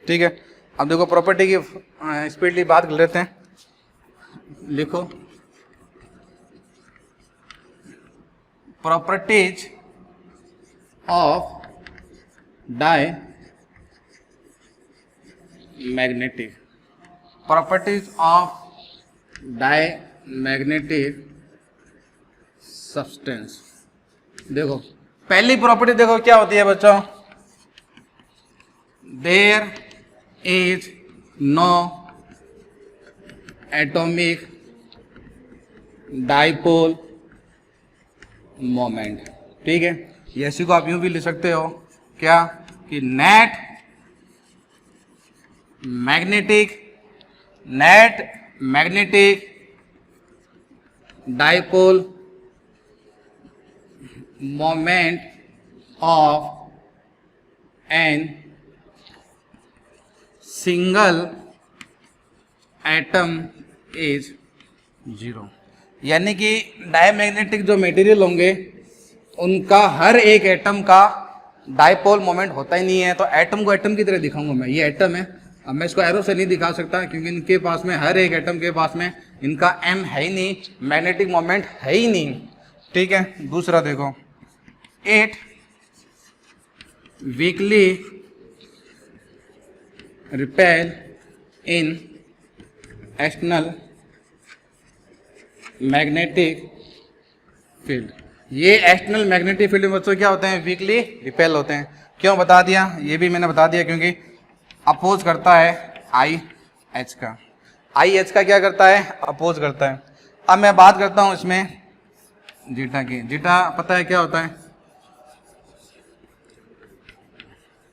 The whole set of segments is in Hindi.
ठीक है, अब देखो प्रॉपर्टी की स्पीडली बात कर लेते हैं। लिखो properties of diamagnetic, properties of diamagnetic substance. देखो पहली प्रॉपर्टी देखो क्या होती है बच्चों, there is no atomic dipole moment. ठीक है, ये इसी को आप यूं भी लिख सकते हो क्या कि net magnetic dipole moment of an single atom is 0। यानी कि डायमैग्नेटिक जो मटेरियल होंगे उनका हर एक एटम का डाइपोल मोमेंट होता ही नहीं है। तो एटम को एटम की तरह दिखाऊंगा मैं, ये एटम है, अब मैं इसको एरो से नहीं दिखा सकता क्योंकि इनके पास में हर एक एटम के पास में इनका एम है ही नहीं, मैग्नेटिक मोमेंट है ही नहीं। ठीक है, दूसरा देखो, it weekly repel in external magnetic field. ये एक्सटर्नल मैग्नेटिक फील्ड में बच्चों क्या होते हैं, वीकली रिपेल होते हैं। क्यों बता दिया, ये भी मैंने बता दिया क्योंकि अपोज करता है आई एच का, आई एच का क्या करता है, अपोज करता है। अब मैं बात करता हूं इसमें जीटा की। जीटा पता है क्या होता है,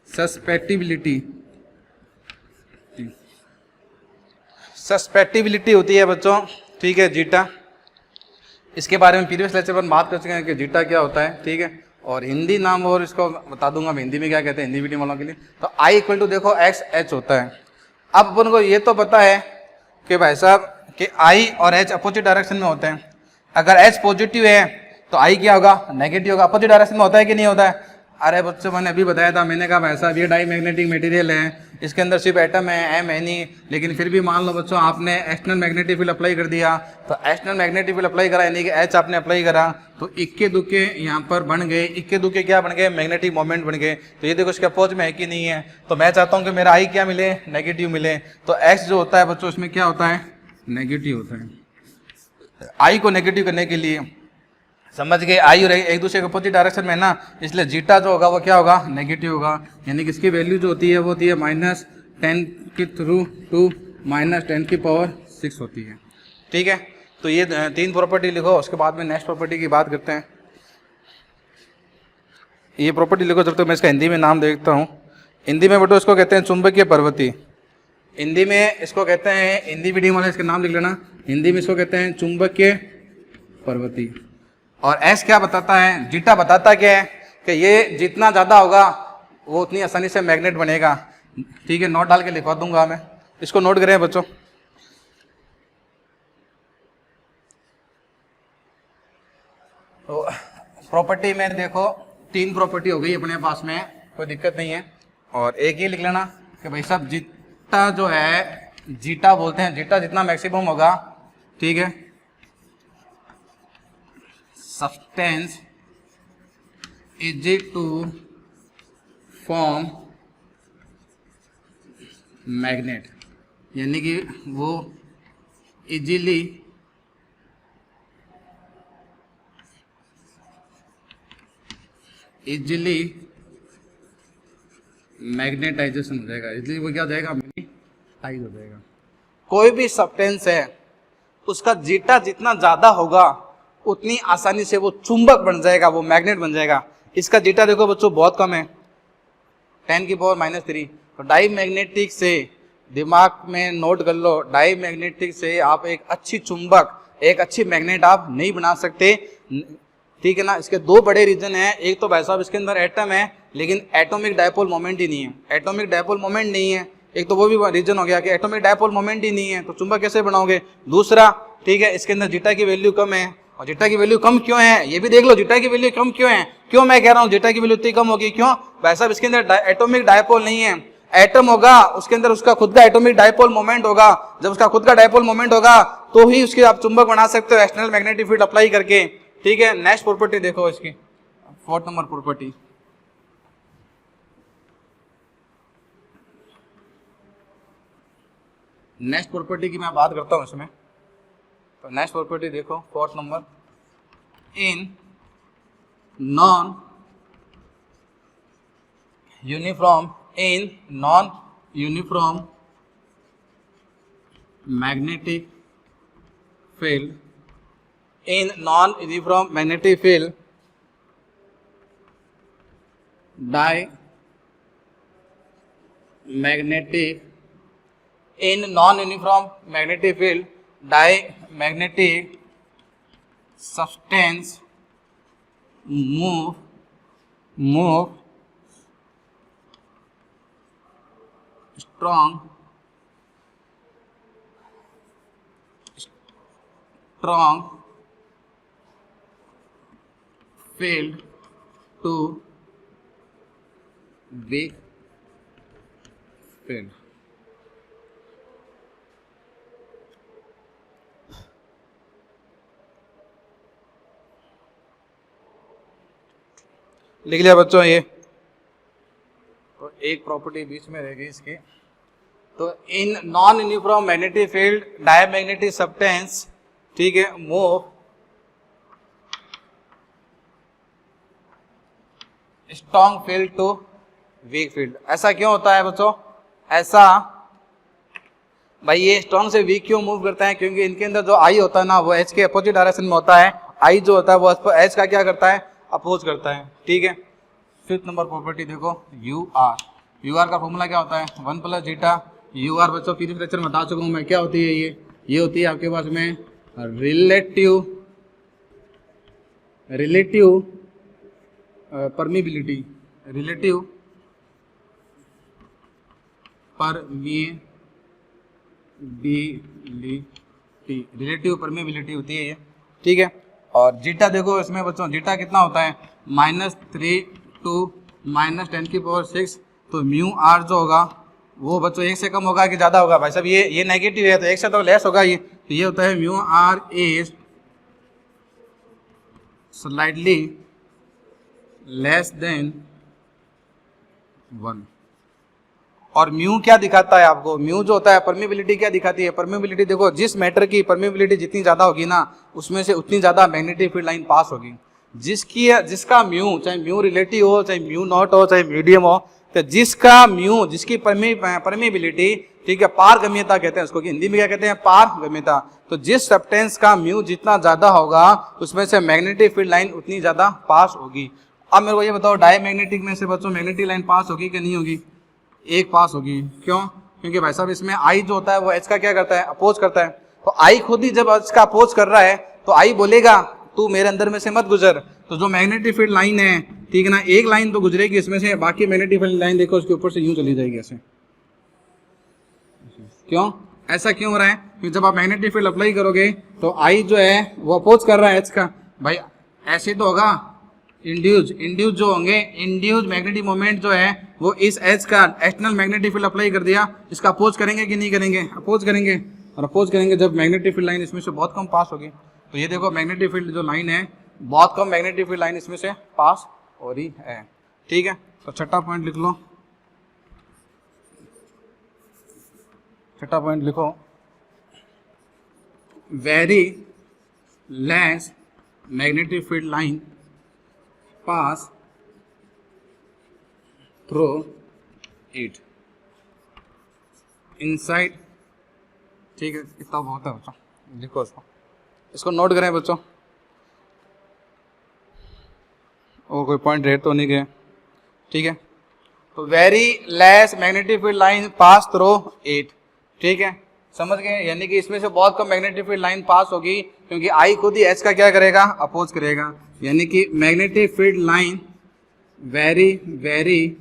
सस्पेक्टिबिलिटी होती है बच्चों। ठीक है, जीटा, इसके बारे में प्रीवियस लेक्चर पर बात कर चुके हैं कि जीटा क्या होता है। ठीक है, और हिंदी नाम और इसको बता दूंगा मैं हिंदी में क्या कहते हैं हिंदी मीडियम वालों के लिए। तो आई इक्वल टू देखो एक्स एच होता है। अब अपन को ये तो पता है कि भाई साहब कि आई और एच अपोजिट डायरेक्शन में होते हैं। अगर एच पॉजिटिव है तो आई क्या होगा, नेगेटिव होगा। अपोजिट डायरेक्शन में होता है कि नहीं होता है। अरे बच्चों मैंने अभी बताया था, मैंने कहा भाई साहब ये डाई मैग्नेटिक मटेरियल है, इसके अंदर सिर्फ एटम है, एम है नहीं। लेकिन फिर भी मान लो बच्चों आपने एक्सटर्नल मैग्नेटिक फील्ड अप्लाई कर दिया, तो एक्सटर्नल मैग्नेटिक फील्ड अप्लाई करा यानी कि एच आपने अप्लाई करा, तो इक्के दुक्के यहाँ पर बन गए। इक्के दुक्के क्या बन गए, मैग्नेटिक मोमेंट बन गए। तो ये देखो इसके अपोज में है कि नहीं है। तो मैं चाहता हूँ कि मेरा आई क्या मिले, नेगेटिव मिले। तो एक्स जो होता है बच्चों इसमें क्या होता है, नेगेटिव होता है। आई को नेगेटिव करने के लिए समझ गए, आई और एक दूसरे के अपोजिट डायरेक्शन में है ना, इसलिए जीटा जो होगा वो क्या होगा, नेगेटिव होगा। यानी कि इसकी वैल्यू जो होती है वो होती है -10 की थ्रू टू -10⁶ होती है। ठीक है, तो ये 3 प्रॉपर्टी लिखो। उसके बाद में नेक्स्ट प्रॉपर्टी की बात करते हैं। ये प्रॉपर्टी लिखो, जब तक मैं इसका हिंदी में नाम देखता हूँ। हिंदी में बेटो इसको कहते हैं चुंबकीय प्रवृत्ति। हिंदी में इसको कहते हैं, हिंदी मीडियम वाले इसका नाम लिख लेना, हिंदी में इसको कहते हैं चुंबकीय प्रवृत्ति। और एस क्या बताता है, जीटा बताता क्या है कि ये जितना ज़्यादा होगा वो उतनी आसानी से मैग्नेट बनेगा। ठीक है, नोट डाल के लिखवा दूंगा मैं, इसको नोट करें बच्चों। तो प्रॉपर्टी में देखो 3 प्रॉपर्टी हो गई अपने पास में, कोई दिक्कत नहीं है। और एक ही लिख लेना कि भाई साहब जीटा जो है, जीटा बोलते हैं, जीटा जितना मैक्सिमम होगा, ठीक है, substance easy to form magnet, यानी कि वो इजीली मैग्नेटाइजेशन हो जाएगा। इजीली वो क्या हो जाएगा, मैग्नेटाइज हो जाएगा। कोई भी सब्सटेंस है उसका जीटा जितना ज्यादा होगा उतनी आसानी से वो चुंबक बन जाएगा, वो मैग्नेट बन जाएगा। इसका जीटा देखो बच्चों बहुत कम है, 10⁻³ तो डाई मैग्नेटिक से दिमाग में नोट कर लो, डाई मैग्नेटिक से आप एक अच्छी चुंबक, एक अच्छी मैग्नेट आप नहीं बना सकते। ठीक है ना, इसके 2 बड़े रीजन हैं। एक तो भाई साहब इसके अंदर एटम है लेकिन एटॉमिक डायपोल मोमेंट ही नहीं है, एटॉमिक डायपोल मोमेंट नहीं है। एक तो वो भी रीजन हो गया कि एटॉमिक डायपोल मोमेंट ही नहीं है, तो चुंबक कैसे बनाओगे। दूसरा, ठीक है, इसके अंदर जीटा की वैल्यू कम है। और जीटा की वैल्यू कम क्यों है ये भी देख लो, जीटा की वैल्यू कम क्यों है, क्यों मैं कह रहा हूँ जीटा की वैल्यू इतनी कम होगी, क्यों भाई साहब इसके अंदर एटॉमिक डायपोल नहीं है। एटम होगा उसके अंदर उसका खुद का एटॉमिक डाइपोल मोमेंट होगा, जब उसका खुद का डाइपोल मोमेंट होगा तो ही उसके आप चुंबक बना सकते हो एक्सटर्नल मैग्नेटिक फील्ड अप्लाई करके। ठीक है, नेक्स्ट प्रॉपर्टी देखो इसकी, 4 नंबर प्रॉपर्टी। नेक्स्ट प्रॉपर्टी की मैं बात करता हूं इसमें, तो नेक्स्ट प्रॉपर्टी देखो 4 number, in non uniform magnetic field, in non uniform magnetic field diamagnetic substance move strong field to weak field। लिख लिया बच्चों ये, तो एक प्रॉपर्टी बीच में रहेगी इसकी। तो in non uniform magnetic field diamagnetic substance, ठीक है, move strong field to weak field. ऐसा क्यों होता है बच्चों? ऐसा भाई ये स्ट्रॉन्ग से वीक क्यों मूव करता है? क्योंकि इनके अंदर जो आई होता है ना वो एच के अपोजिट डायरेक्शन में होता है। आई जो होता है वो एच का क्या करता है? अपोज करता है। ठीक है, 5th नंबर प्रॉपर्टी देखो, यू आर। यू आर का फॉर्मूला क्या होता है? 1 प्लस जीटा। यू आर बच्चों प्रीवियस लेक्चर में बता चुका हूँ मैं, क्या होती है ये होती है आपके पास में रिलेटिव परमिबिलिटी, रिलेटिव परमिबिलिटी होती है ये। ठीक है, और जीटा देखो इसमें बच्चों, जीटा कितना होता है? -3 to -10⁶। तो म्यू आर जो होगा वो बच्चों 1 से कम होगा कि ज़्यादा होगा? भाई साहब ये नेगेटिव है तो 1 से तो लेस होगा ये, तो ये होता है mu R is slightly less than 1। और म्यू क्या दिखाता है आपको? म्यू जो होता है परमिबिलिटी क्या दिखाती है? परमिबिलिटी देखो, जिस मैटर की परमिबिलिटी जितनी ज्यादा होगी ना उसमें से उतनी ज्यादा मैग्नेटिक फील्ड लाइन पास होगी। जिसका म्यू, चाहे म्यू रिलेटिव हो, चाहे म्यू नॉट हो, चाहे मीडियम हो, तो जिसका म्यू, जिसकी परमिबिलिटी, ठीक है, पारगम्यता कहते हैं उसको, कि हिंदी में क्या कहते हैं? पारगम्यता। तो जिस सब्सटेंस का म्यू जितना ज्यादा होगा उसमें से मैग्नेटिक फील्ड लाइन उतनी ज्यादा पास होगी। अब मेरे को ये बताओ, डायमैग्नेटिक में से बच्चों मैग्नेटिक लाइन पास होगी कि नहीं होगी? 1 पास होगी। क्यों? क्योंकि भाई साहब इसमें आई जो होता है वो एच का क्या करता है? अपोज करता है। तो आई खुद ही जब एच का अपोज कर रहा है तो आई बोलेगा तू मेरे अंदर में से मत गुजर। तो जो मैग्नेटिक फील्ड लाइन है, ठीक है ना, एक लाइन तो गुजरेगी इसमें से, बाकी मैग्नेटिक फील्ड लाइन देखो उसके ऊपर से यूं चली जाएगी ऐसे। क्यों ऐसा क्यों हो रहा है? क्योंकि जब आप मैग्नेटिक फील्ड अप्लाई करोगे तो आई जो है वो अपोज कर रहा है एच का। भाई ऐसे तो होगा, इंड्यूज जो होंगे, इंड्यूज मैग्नेटिक मोमेंट जो है वो इस एच का एक्सटर्नल मैग्नेटिक फील्ड अप्लाई कर दिया, इसका अपोज करेंगे कि नहीं करेंगे? अपोज करेंगे। और अपोज करेंगे जब मैग्नेटिक फील्ड लाइन इसमें से बहुत कम पास होगी। तो ये देखो मैग्नेटिक फील्ड जो लाइन है, बहुत कम मैग्नेटिक फील्ड लाइन इसमें से पास हो रही है। ठीक है, तो छठा पॉइंट लिख लो, छठा पॉइंट लिखो, very less magnetic field line pass through it inside. ठीक है, इतना बहुत है बच्चों, लिखो इसको नोट करें बच्चों, और कोई पॉइंट रेट तो नहीं गए। ठीक है, तो very less magnetic field line pass through it. ठीक है, समझ गए? यानी कि इसमें से बहुत कम मैग्नेटिक फील्ड लाइन पास होगी क्योंकि आई खुद ही एच का क्या करेगा? अपोज करेगा। यानी कि magnetic field line very very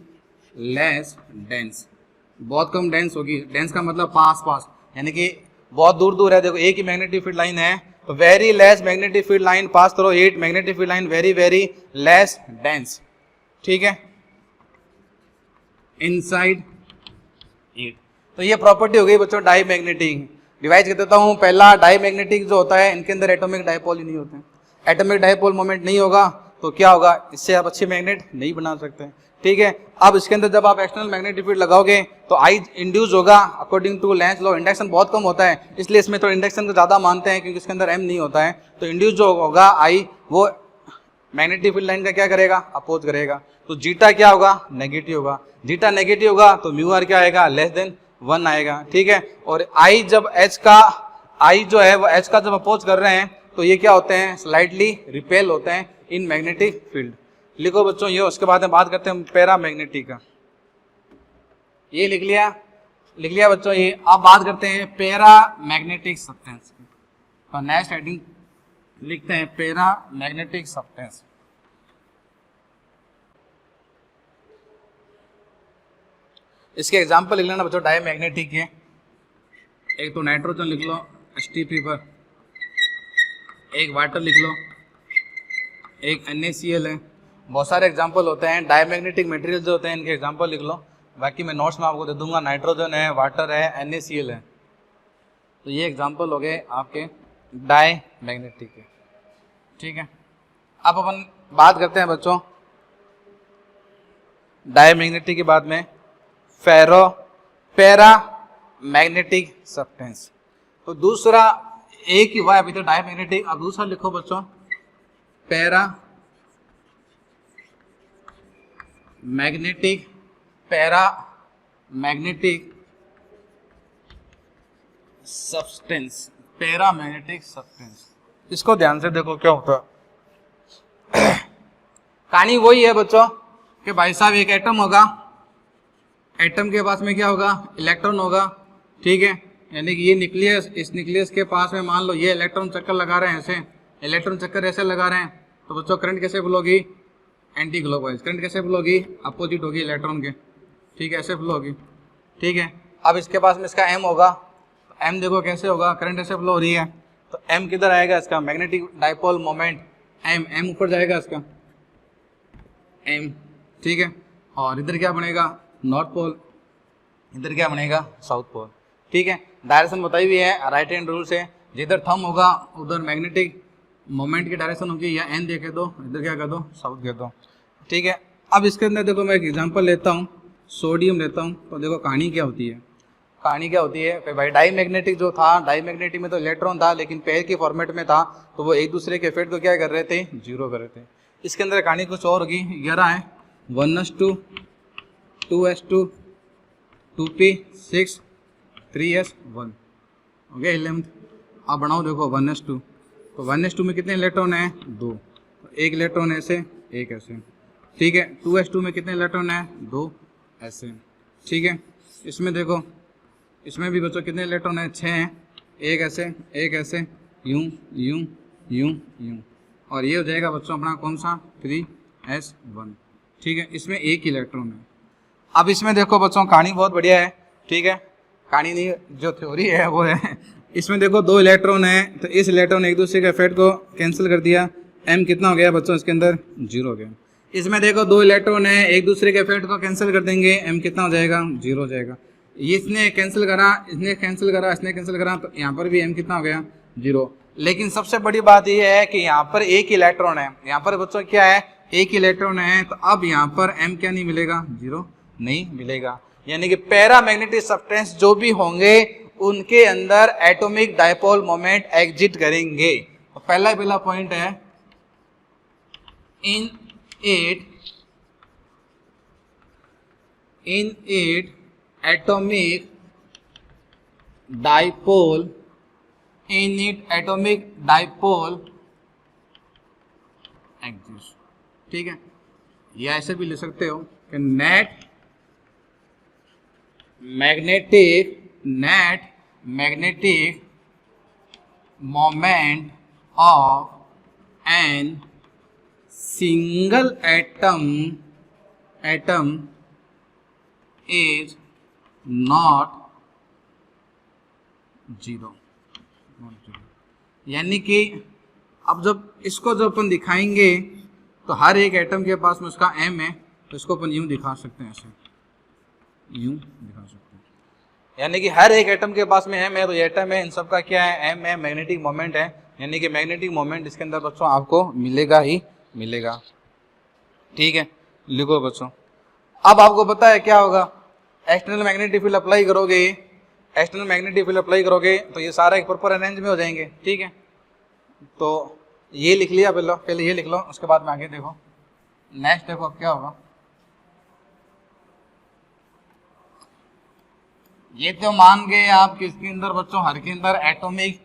less dense, बहुत कम डेंस होगी। डेंस का मतलब पास पास, यानी कि बहुत दूर दूर है। देखो एक ही मैग्नेटिक फील्ड लाइन है, तो very less magnetic field line pass through it, magnetic field line very very less dense. ठीक है, इनसाइड 8। तो ये प्रॉपर्टी हो गई बच्चों डाई मैग्नेटिक। रिवाइज कर देता हूँ, पहला डाई मैग्नेटिक जो होता है इनके अंदर एटॉमिक डायपोल ही नहीं होते हैं। एटॉमिक डायपोल मोमेंट नहीं होगा तो क्या होगा, इससे आप अच्छे मैग्नेट नहीं बना सकते। ठीक है, अब इसके अंदर जब आप एक्सटर्नल मैग्नेटिक फील्ड लगाओगे तो आई इंड्यूस होगा according to Lenz law. Induction बहुत कम होता है इसलिए इसमें थोड़ा इंडक्शन को ज़्यादा मानते हैं क्योंकि इसके अंदर एम नहीं होता है। तो इंड्यूस जो होगा आई वो मैग्नेटिक फील्ड लाइन का क्या करेगा, अपोज करेगा। तो जीटा क्या होगा, नेगेटिव होगा। जीटा नेगेटिव होगा तो म्यू आर क्या आएगा, लेस देन 1 आएगा। ठीक है, और आई जब एच का आई जो है वो एच का जब अपोज कर रहे हैं तो ये क्या होते हैं, स्लाइटली रिपेल होते हैं इन मैग्नेटिक फील्ड। लिखो बच्चों ये, उसके बाद में बात करते हैं पैरा मैग्नेटिक का। ये लिख लिया बच्चों ये। अब बात करते हैं पैरा मैग्नेटिक सब्सटेंस की। तो नेक्स्ट हेडिंग लिखते हैं पैरा मैग्नेटिक सब्सटेंस। इसके एग्जाम्पल लिख लेना बच्चों डाई मैग्नेटिक के। एक तो नाइट्रोजन लिख लो H2 पर, एक वाटर लिख लो, एक NaCl है। बहुत सारे एग्जाम्पल होते हैं डायमैग्नेटिक मटेरियल जो होते हैं इनके एग्जाम्पल लिख लो। बाकी मैं नोट्स में आपको दे दूंगा, नाइट्रोजन है, वाटर है, NaCl है। तो ये एग्जाम्पल हो गए आपके डायमैग्नेटिक के। ठीक है, अब अपन बात करते हैं बच्चों डायमैग्नेटिक के बाद में पैरा मैग्नेटिक सब्सटेंस। तो दूसरा एक ही हुआ अभी तो डायमैग्नेटिक। अब दूसरा लिखो बच्चों para magnetic substance. Para magnetic substance, इसको ध्यान से देखो क्या होता है। कहानी वही है बच्चों कि भाई साहब एक एटम होगा, एटम के पास में क्या होगा, इलेक्ट्रॉन होगा। ठीक है, यानी कि ये न्यूक्लियस, इस न्यूक्लियस के पास में मान लो ये इलेक्ट्रॉन चक्कर लगा रहे हैं, ऐसे इलेक्ट्रॉन चक्कर ऐसे लगा रहे हैं। तो बच्चों करंट कैसे फ्लो होगी, एंटी क्लॉकवाइज। करंट कैसे फ्लो होगी, अपोजिट होगी इलेक्ट्रॉन के। ठीक है, ऐसे फ्लो होगी। ठीक है, अब इसके पास में इसका एम होगा, तो एम देखो कैसे होगा, करंट ऐसे फ्लो हो रही है तो एम किधर आएगा, इसका मैग्नेटिक डायपोल मोमेंट एम ऊपर जाएगा इसका एम। ठीक है, और इधर क्या बनेगा, नॉर्थ पोल, इधर क्या बनेगा, साउथ पोल। ठीक है, डायरेक्शन बताई हुई है राइट हैंड रूल से। जिधर थंब होगा उधर मैग्नेटिक मोमेंट की डायरेक्शन होगी, या एन देखे दो, इधर क्या कर दो, साउथ कर दो। ठीक है, अब इसके अंदर देखो मैं एक एग्जांपल लेता हूँ, सोडियम लेता हूँ। तो देखो कहानी क्या होती है, कहानी क्या होती है भाई, डाई मैग्नेटिक जो था, डाई मैग्नेटिक में तो इलेक्ट्रॉन था लेकिन पेयर के फॉर्मेट में था, तो वो एक दूसरे के इफेक्ट को क्या कर रहे थे, जीरो कर रहे थे। इसके अंदर कहानी कुछ और होगी, 11 है, 1s2 2s2 2p6 3s1 हो गया 11। अब बनाओ देखो 1s2, तो 1s2 में कितने इलेक्ट्रॉन है, 2, तो एक इलेक्ट्रॉन ऐसे, एक ऐसे। ठीक है, 2s2 में कितने इलेक्ट्रॉन है, 2 ऐसे। ठीक है, इसमें देखो, इसमें भी बच्चों कितने इलेक्ट्रॉन है, 6 हैं, एक ऐसे, एक ऐसे, यूं यूं यूं यूं, और ये हो जाएगा बच्चों अपना कौन सा, 3s1। ठीक है, इसमें एक इलेक्ट्रॉन है। अब इसमें देखो बच्चों कहानी बहुत बढ़िया है। ठीक है, कहानी नहीं, जो थ्योरी है वो है, इसमें देखो 2 इलेक्ट्रॉन है, तो इस इलेक्ट्रॉन ने एक दूसरे के इफेक्ट को कैंसिल कर दिया, एम कितना हो गया बच्चों इसके अंदर, 0 हो गया। इसमें देखो 2 इलेक्ट्रॉन है, एक दूसरे के इफेक्ट को कैंसिल कर देंगे, एम कितना हो जाएगा, 0 हो जाएगा। इसने कैंसिल करा, इसने कैंसिल करा, इसने कैंसिल करा, तो यहाँ पर भी एम कितना हो गया, 0। लेकिन सबसे बड़ी बात यह है कि यहाँ पर एक इलेक्ट्रॉन है, यहाँ पर बच्चों क्या है, एक इलेक्ट्रॉन है, तो अब यहाँ पर एम क्या नहीं मिलेगा, 0 नहीं मिलेगा। यानी कि पैरामैग्नेटिक सब्सटेंस जो भी होंगे उनके अंदर एटॉमिक डायपोल मोमेंट एग्जिट करेंगे। तो पहला पॉइंट है, in it atomic dipole exist. ठीक है, या ऐसे भी ले सकते हो कि net magnetic moment of an single atom is not 0। यानी कि अब जब इसको जब अपन दिखाएंगे तो हर एक एटम के पास में उसका एम है, तो इसको अपन यूं दिखा सकते हैं, ऐसे यूं दिखा सकते हैं। यानी कि हर एक एटम के पास में m है, तो ये एटम है, इन सब का क्या है, m है, मैग्नेटिक मोमेंट है, यानी कि मैग्नेटिक मोमेंट इसके अंदर बच्चों आपको मिलेगा ही मिलेगा। ठीक है, लिखो बच्चों। अब आपको पता है क्या होगा, एक्सटर्नल मैग्नेटिक फील्ड अप्लाई करोगे, एक्सटर्नल मैग्नेटिक फील्ड अप्लाई करोगे तो ये सारा एक प्रॉपर अरेंज में हो जाएंगे। ठीक है, तो ये लिख लिया, पहले ये लिख लो, उसके बाद में आगे देखो। नेक्स्ट देखो अब क्या होगा, ये तो मान गए आप किसके अंदर बच्चों, हर के अंदर एटॉमिक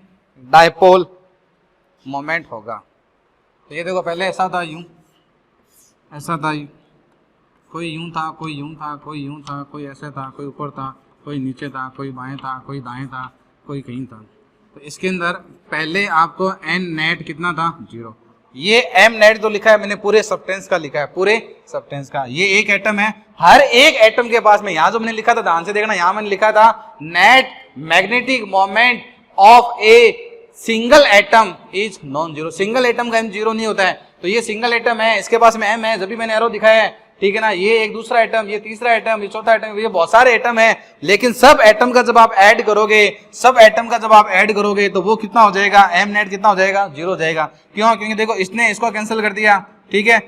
डायपोल मोमेंट होगा। तो ये देखो पहले ऐसा था, यूं ऐसा था, कोई यूं था, कोई यूं था, कोई यूं था, कोई ऐसे था, कोई ऊपर था, कोई नीचे था, कोई बाएं था, कोई दाएं था, कोई कहीं था। तो इसके अंदर पहले आपको एन नेट कितना था, 0। ये एम नेट जो लिखा है मैंने पूरे सब्सटेंस का लिखा है, पूरे सब्सटेंस का। ये एक एटम है, हर एक एटम के पास में, यहां जो मैंने लिखा था ध्यान से देखना, यहां मैंने लिखा था net magnetic moment of a single atom is non zero. Single atom का एम 0 नहीं होता है, तो ये सिंगल एटम है, इसके पास में एम है, जब भी मैंने एरो दिखाया है। ठीक है ना, ये एक दूसरा एटम, ये तीसरा एटम, ये चौथा एटम, ये बहुत सारे एटम है, लेकिन सब एटम का जब आप ऐड करोगे, सब एटम का जब आप ऐड करोगे तो वो कितना हो जाएगा, एम नेट कितना हो जाएगा, 0 हो जाएगा। क्यों, क्योंकि देखो इसने इसको कैंसिल कर दिया। ठीक है,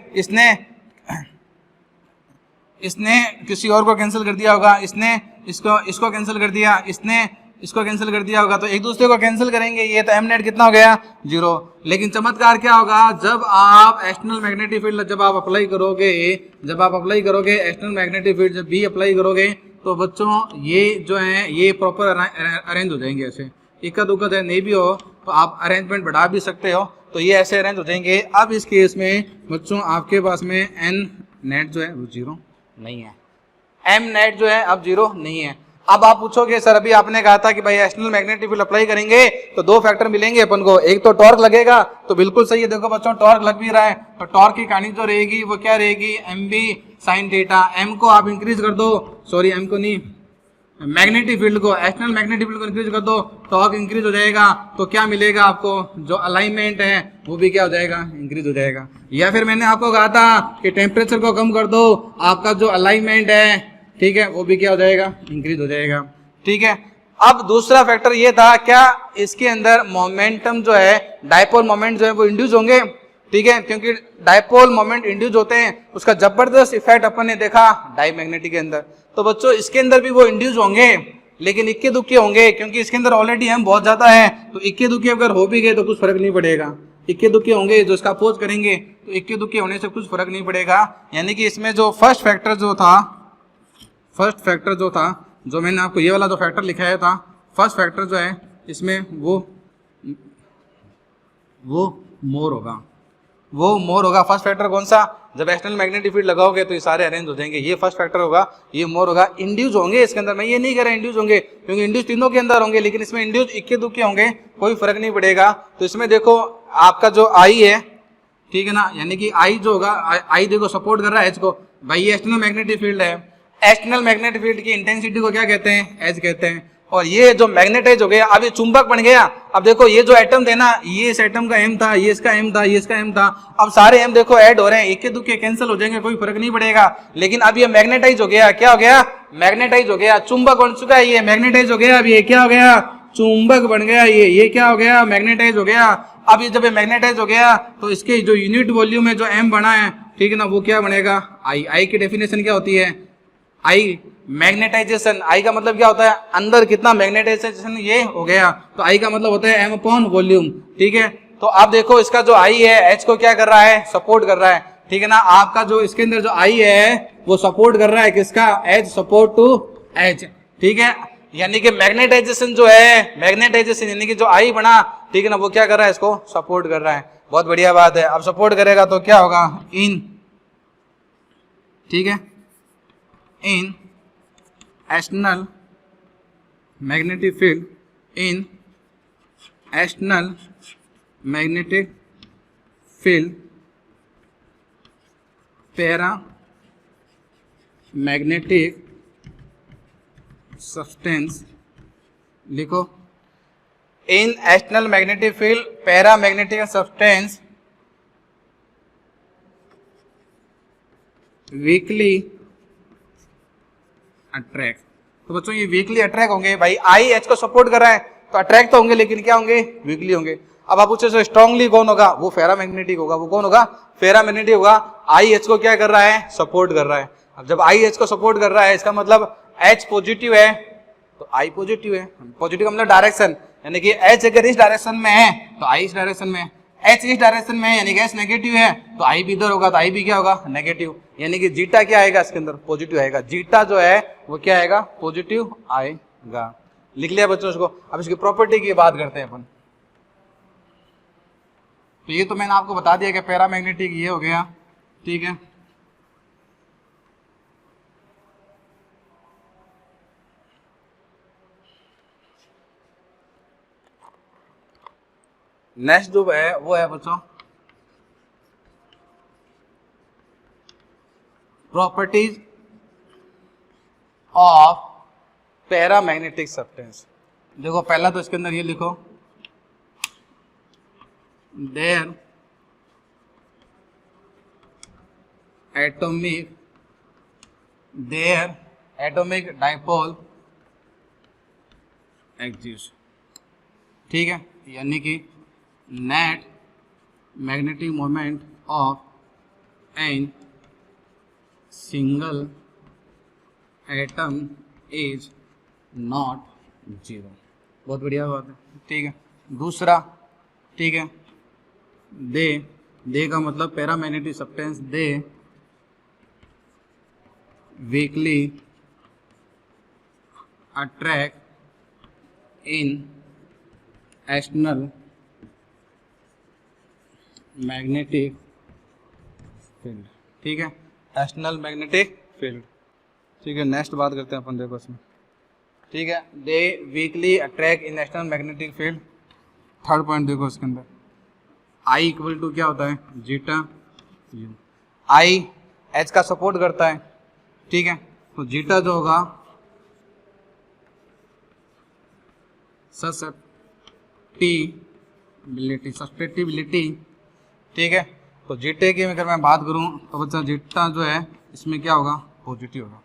इसने किसी और को कैंसिल कर दिया होगा, इसने इसको कैंसिल कर दिया, इसने इसको कैंसिल कर दिया होगा, तो एक दूसरे को कैंसिल करेंगे, ये तो एम नेट कितना हो गया, 0। लेकिन चमत्कार क्या होगा, जब आप एक्सटर्नल मैग्नेटिक फील्ड जब आप अप्लाई करोगे एक्सटर्नल मैग्नेटिक फील्ड जब भी अप्लाई करोगे, तो बच्चों ये जो है ये प्रॉपर अरेंज हो जाएंगे। ऐसे इक्का दुक्का चाहे नहीं भी हो तो आप अरेंजमेंट बढ़ा भी सकते हो, तो ये ऐसे अरेंज हो जाएंगे। अब इस केस में बच्चों आपके पास में एन नेट जो है वो 0 नहीं है, एम नेट जो है अब 0 नहीं है। अब आप पूछोगे सर अभी आपने कहा था कि भाई एक्सटर्नल मैग्नेटिक फील्ड अप्लाई करेंगे तो 2 फैक्टर मिलेंगे अपन को, एक तो टॉर्क लगेगा, तो बिल्कुल सही है। देखो बच्चों टॉर्क लग भी रहा है, तो टॉर्क की कहानी जो रहेगी वो क्या रहेगी, M B sine theta. M को आप इंक्रीज कर दो, सॉरी एम को नहीं, मैग्नेटिक फील्ड को, एक्सटर्नल मैग्नेटिक फील्ड को इंक्रीज कर दो, टॉर्क इंक्रीज हो जाएगा, तो क्या मिलेगा आपको, जो अलाइनमेंट है वो भी क्या हो जाएगा, इंक्रीज हो जाएगा। या फिर मैंने आपको कहा था कि टेम्परेचर को कम कर दो, आपका जो अलाइनमेंट है, ठीक है, वो भी क्या हो जाएगा, इंक्रीज हो जाएगा। ठीक है, अब दूसरा फैक्टर ये था, क्या इसके अंदर मोमेंटम जो है, डायपोल मोमेंट जो है वो इंड्यूस होंगे। ठीक है, क्योंकि डायपोल मोमेंट इंड्यूस होते हैं, उसका जबरदस्त इफेक्ट अपन ने देखा डायमैग्नेटिक के अंदर। तो बच्चों इसके अंदर भी वो इंड्यूस होंगे, लेकिन इक्के दुक्के होंगे, क्योंकि इसके अंदर ऑलरेडी हम बहुत ज्यादा है, तो इक्के दुक्के अगर हो भी गए तो कुछ फर्क नहीं पड़ेगा। इक्के दुक्के होंगे जो इसका अपोज करेंगे, तो इक्के दुक्के होने से कुछ फर्क नहीं पड़ेगा। यानी कि इसमें जो फर्स्ट फैक्टर जो था, जो मैंने आपको ये वाला जो फैक्टर लिखाया था, फर्स्ट फैक्टर जो है इसमें वो मोर होगा। फर्स्ट फैक्टर कौन सा, जब एक्सटर्नल मैग्नेटिक फील्ड लगाओगे तो ये सारे अरेंज हो जाएंगे, ये फर्स्ट फैक्टर होगा, ये मोर होगा। इंड्यूस होंगे इसके अंदर, मैं ये नहीं कह रहा इंड्यूस होंगे, क्योंकि इंड्यूस तीनों के अंदर होंगे, लेकिन इसमें इंड्यूस इक्के दुक्के होंगे, कोई फर्क नहीं पड़ेगा। तो इसमें देखो आपका जो आई है, ठीक है ना, यानी कि आई जो होगा, आई देखो सपोर्ट कर रहा है एच को, भाई ये एक्सटर्नल मैग्नेटिक फील्ड है, एक्सटर्नल मैग्नेटिक फील्ड की इंटेंसिटी को क्या कहते हैं, एच कहते हैं। और ये जो मैग्नेटाइज हो गया, अब ये चुंबक बन गया। अब देखो ये जो एटम थे ना, ये इस एटम का एम था, ये इसका एम था, ये इसका एम था, अब सारे एम देखो ऐड हो रहे हैं, इक्के दुक्के कैंसिल हो जाएंगे, कोई फर्क नहीं पड़ेगा। लेकिन अब ये मैग्नेटाइज हो गया, क्या हो गया, मैग्नेटाइज हो गया, चुंबक बन चुका है, ये मैग्नेटाइज हो गया, अब ये क्या हो गया, चुंबक बन गया, ये क्या हो गया, मैग्नेटाइज हो गया। अब ये जब ये मैग्नेटाइज हो गया तो इसके जो यूनिट वॉल्यूम है, जो एम बना है, ठीक है ना, वो क्या बनेगा, आई। आई की डेफिनेशन क्या होती है, आई मैग्नेटाइजेशन। आई का मतलब क्या होता है, अंदर कितना मैग्नेटाइजेशन ये हो गया, तो आई का मतलब होता है एम अपॉन वॉल्यूम। ठीक है, तो आप देखो इसका जो आई है, एच को क्या कर रहा है, सपोर्ट कर रहा है। ठीक है ना, आपका जो इसके अंदर जो आई है वो सपोर्ट कर रहा है किसका, एच सपोर्ट टू एच। ठीक है, यानी कि मैग्नेटाइजेशन जो है, मैग्नेटाइजेशन यानी कि जो आई बना, ठीक है ना, वो क्या कर रहा है, इसको सपोर्ट कर रहा है। बहुत बढ़िया बात है। अब सपोर्ट करेगा तो क्या होगा, इन, ठीक है, in external magnetic field, in external magnetic field paramagnetic substance, लिखो, in external magnetic field paramagnetic substance weakly attract, तो बच्चों ये वीकली अट्रैक्ट होंगे। भाई आई एच को सपोर्ट कर रहा है तो अट्रैक्ट तो होंगे, लेकिन क्या होंगे, वीकली होंगे। अब आप पूछे स्ट्रांगली कौन होगा, वो फेरामैग्नेटिक होगा। वो कौन होगा, फेरामैग्नेटिक होगा। आई एच को क्या कर रहा है, सपोर्ट कर रहा है। अब जब आई एच को सपोर्ट कर रहा है इसका मतलब एच पॉजिटिव है तो आई पॉजिटिव है। पॉजिटिव का मतलब डायरेक्शन, यानी कि एच अगर इस डायरेक्शन में है तो आई इस डायरेक्शन में है, एच इस डायरेक्शन में है यानी कि एच नेगेटिव है तो आई भी इधर होगा तो आई भी क्या होगा, नेगेटिव। यानी कि जीटा क्या आएगा इसके अंदर, पॉजिटिव आएगा। जीटा जो है वो क्या आएगा, पॉजिटिव आएगा। लिख लिया बच्चों इसको। अब इसकी प्रॉपर्टी की बात करते हैं अपन। तो ये तो मैंने आपको बता दिया कि पैरामैग्नेटिक ये हो गया, ठीक है। नेक्स्ट जो है वो है बच्चों प्रॉपर्टीज ऑफ पैरामैग्नेटिक सब्सटेंस। देखो पहला तो इसके अंदर ये लिखो, देयर एटॉमिक डाइपोल एग्जिस्ट, ठीक है। यानी कि net magnetic moment of an single atom is not zero. बहुत बढ़िया बात है, ठीक है। दूसरा, ठीक है, दे का मतलब paramagnetic substance, they weakly attract in external magnetic field, ठीक है, एक्सटर्नल मैग्नेटिक फील्ड, ठीक है। नेक्स्ट बात करते हैं अपन, देखो इसमें, ठीक है, they weakly attract in external magnetic field. Third point देखो इसके अंदर, आई इक्वल टू क्या होता है, जीटा यू। आई एच का सपोर्ट करता है, ठीक है, तो जीटा जो होगा सस्पेक्टिबिलिटी, ठीक है। तो जीटे की अगर मैं बात करूं तो बच्चा जीटा जो है इसमें क्या होगा, पॉजिटिव होगा,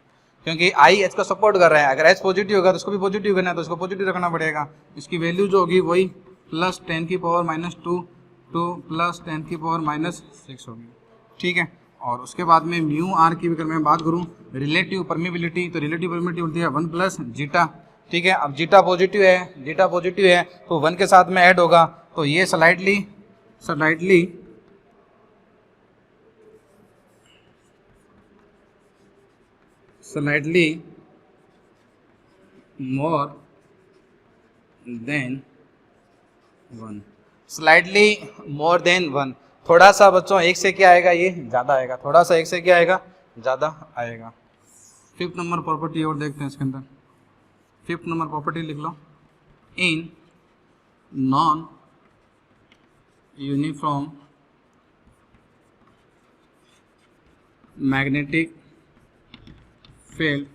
क्योंकि आई एच को सपोर्ट कर रहा है। अगर एच पॉजिटिव होगा तो उसको भी पॉजिटिव करना है, तो उसको पॉजिटिव रखना पड़ेगा। इसकी वैल्यू जो होगी वही प्लस 10⁻⁻2 टू प्लस 10⁻⁻6 होगी, ठीक है। और उसके बाद में म्यू आर की अगर मैं बात करूं, रिलेटिव परमिबिलिटी, तो रिलेटिव परमिबिलिटी होती है 1 प्लस जीटा, ठीक है। अब जीटा पॉजिटिव है तो 1 के साथ में ऐड होगा, तो ये स्लाइडली मोर देन 1, थोड़ा सा बच्चों एक से क्या आएगा, ये ज़्यादा आएगा, थोड़ा सा एक से क्या आएगा, ज़्यादा आएगा। 5th नंबर प्रॉपर्टी और देखते हैं इसके अंदर। 5th नंबर प्रॉपर्टी लिख लो, in non uniform magnetic field,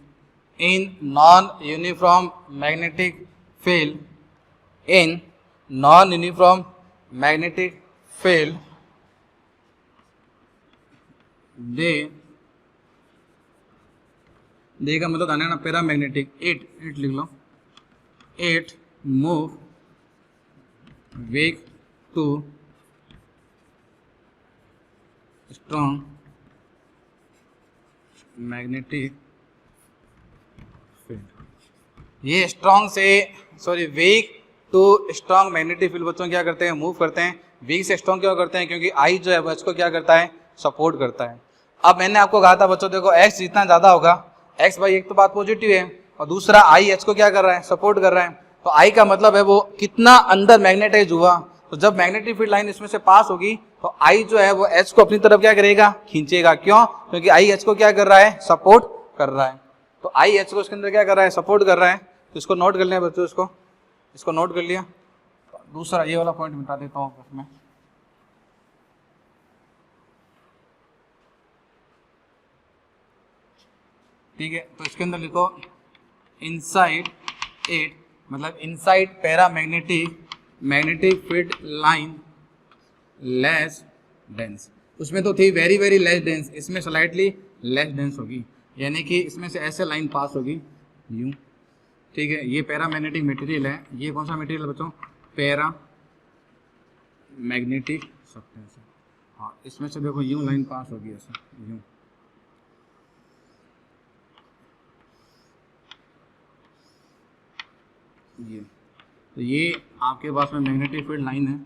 in non uniform magnetic field, in non uniform magnetic field they का मतलब आने ना पैरामैग्नेटिक, इट लिख लो, it move weak to strong magnetic field। ये स्ट्रॉन्ग से weak to strong magnetic field बच्चों क्या करते हैं, मूव करते हैं। वीक से स्ट्रॉन्ग क्यों करते हैं, क्योंकि आई जो है वो इसको क्या करता है, सपोर्ट करता है। अब मैंने आपको कहा था बच्चों, देखो एक्स जितना ज्यादा होगा, एक्स भाई एक तो बात पॉजिटिव है और दूसरा आई एच को क्या कर रहा है, सपोर्ट कर रहा है। तो आई का मतलब है वो कितना अंदर मैग्नेटाइज हुआ। तो जब मैग्नेटिक फील्ड लाइन इसमें से पास होगी तो आई जो है वो एच को अपनी तरफ क्या करेगा, खींचेगा। क्यों, क्योंकि आई एच को क्या कर रहा है, सपोर्ट कर रहा है। तो आई एच को इसके अंदर क्या कर रहा है, सपोर्ट कर रहा है। तो इसको नोट कर लिया बच्चों, इसको नोट कर लिया। दूसरा ये वाला पॉइंट मिटा देता हूँ इसमें, ठीक है। तो इसके अंदर लिखो इनसाइड इट, मतलब inside magnetic field line less dense. उसमें तो थी वेरी वेरी लेस डेंस, इसमें स्लाइटली लेस डेंस होगी, यानी कि इसमें से ऐसे लाइन पास होगी यूं, ठीक है, ये पैरा मैग्नेटिक मटेरियल है। ये कौन सा मटेरियल है बच्चों? Para magnetic substance. हाँ, इसमें से देखो यूं लाइन पास होगी ऐसा, यूं। ये आपके पास में मैग्नेटिक फील्ड लाइन है।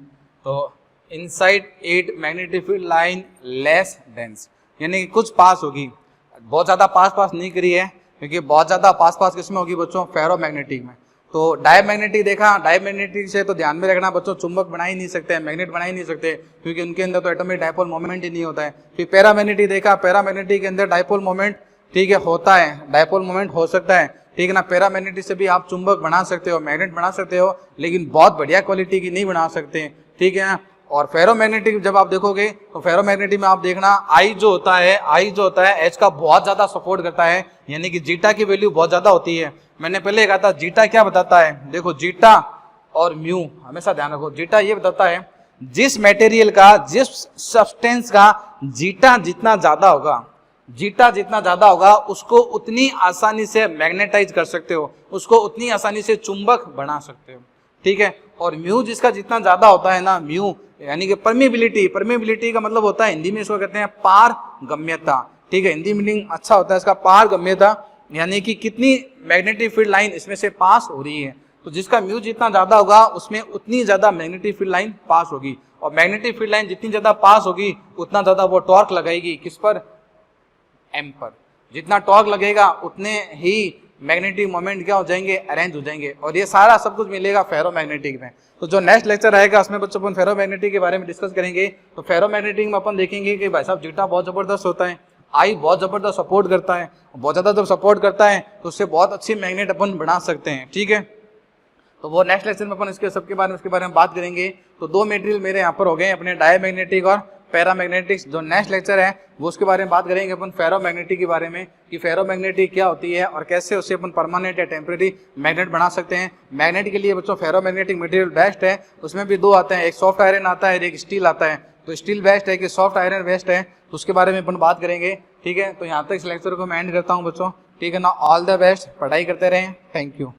तो inside it magnetic field line less dense, यानी कि कुछ पास होगी, बहुत ज़्यादा पास नहीं करी है, क्योंकि बहुत ज़्यादा पास किसमें होगी बच्चों? फेरोमैग्नेटिक में। तो डायमैग्नेटिक देखा, डायमैग्नेटिक से तो ध्यान में रखना बच्चों, चुंबक बना ही नहीं सकते, मैग्नेट बना ही नहीं सकते, क्योंकि उनके अंदर तो एटॉमिक डायपोल मोमेंट ही नहीं होता है। फिर पैरामैग्नेटिक देखा, पैरामैग्नेटिक के अंदर डायपोल मोमेंट, ठीक है, होता है, डायपोल मोमेंट हो सकता है, ठीक है ना। पैरामैग्नेटिक से भी आप चुंबक बना सकते हो, मैग्नेट बना सकते हो, लेकिन बहुत बढ़िया क्वालिटी की नहीं बना सकते, ठीक है। और फेरोमैग्नेटिक जब आप देखोगे तो फेरोमैग्नेटिक में आप देखना आई जो होता है एच का बहुत ज्यादा सपोर्ट करता है, यानी कि जीटा की वैल्यू बहुत ज्यादा होती है। मैंने पहले कहा था जीटा क्या बताता है, देखो जीटा और म्यू हमेशा ध्यान रखो। जीटा ये बताता है जिस मटेरियल का, जिस सब्सटेंस का जीटा जितना ज्यादा होगा उसको उतनी आसानी से मैग्नेटाइज कर सकते हो, उसको उतनी आसानी से चुंबक बना सकते हो, ठीक है। और म्यू जिसका जितना ज्यादा होता है ना, म्यू यानी कि परमेबिलिटी का मतलब होता है, हिंदी में इसको कहते हैं पारगम्यता, ठीक है। हिंदी मीनिंग अच्छा होता है इसका, पारगम्यता, यानी कि कितनी मैग्नेटिक फील्ड लाइन इसमें से पास हो रही है। तो जिसका म्यू जितना ज्यादा होगा उसमें उतनी ज्यादा मैग्नेटिक फील्ड लाइन पास होगी, और मैग्नेटिक फील्ड लाइन जितनी ज्यादा पास होगी उतना ज्यादा वो टॉर्क लगाएगी, किस पर? एम पर। जितना टॉर्क लगेगा उतने ही मैग्नेटिक मोमेंट क्या हो जाएंगे? अरेंज हो जाएंगे। और ये सारा सब कुछ मिलेगा फेरोमैग्नेटिक में। तो जो नेक्स्ट लेक्चर रहेगा उसमें बच्चों अपन फेरोमैग्नेटिक के बारे में डिस्कस करेंगे। तो फेरोमैग्नेटिक में अपन देखेंगे कि भाई साहब जीटा बहुत जबरदस्त होता है, आई बहुत जबरदस्त सपोर्ट करता है, बहुत ज्यादा जब सपोर्ट करता है तो उससे बहुत अच्छी मैग्नेट अपन बना सकते हैं, ठीक है। तो वो नेक्स्ट लेक्चर में अपन इसके सबके बारे में, उसके बारे में बात करेंगे। तो दो मटेरियल मेरे यहाँ पर हो गए अपने, डायमैग्नेटिक और पैरामैग्नेटिक्स। जो नेक्स्ट लेक्चर है वो उसके बारे में बात करेंगे अपन फेरोमैग्नेटिक के बारे में, कि फेरोमैग्नेटिक क्या होती है और कैसे उससे अपन परमानेंट या टेम्परेरी मैग्नेट बना सकते हैं। मैग्नेट के लिए बच्चों फेरोमैग्नेटिक मटेरियल बेस्ट है, उसमें भी दो आते हैं, एक सॉफ्ट आयरन आता है, एक स्टील आता है। तो स्टील बेस्ट है कि सॉफ्ट आयरन बेस्ट है, तो उसके बारे में अपन बात करेंगे, ठीक है। तो यहाँ तक इस लेक्चर को मैं एंड करता हूँ बच्चों, ठीक है ना। ऑल द बेस्ट, पढ़ाई करते रहें, थैंक यू।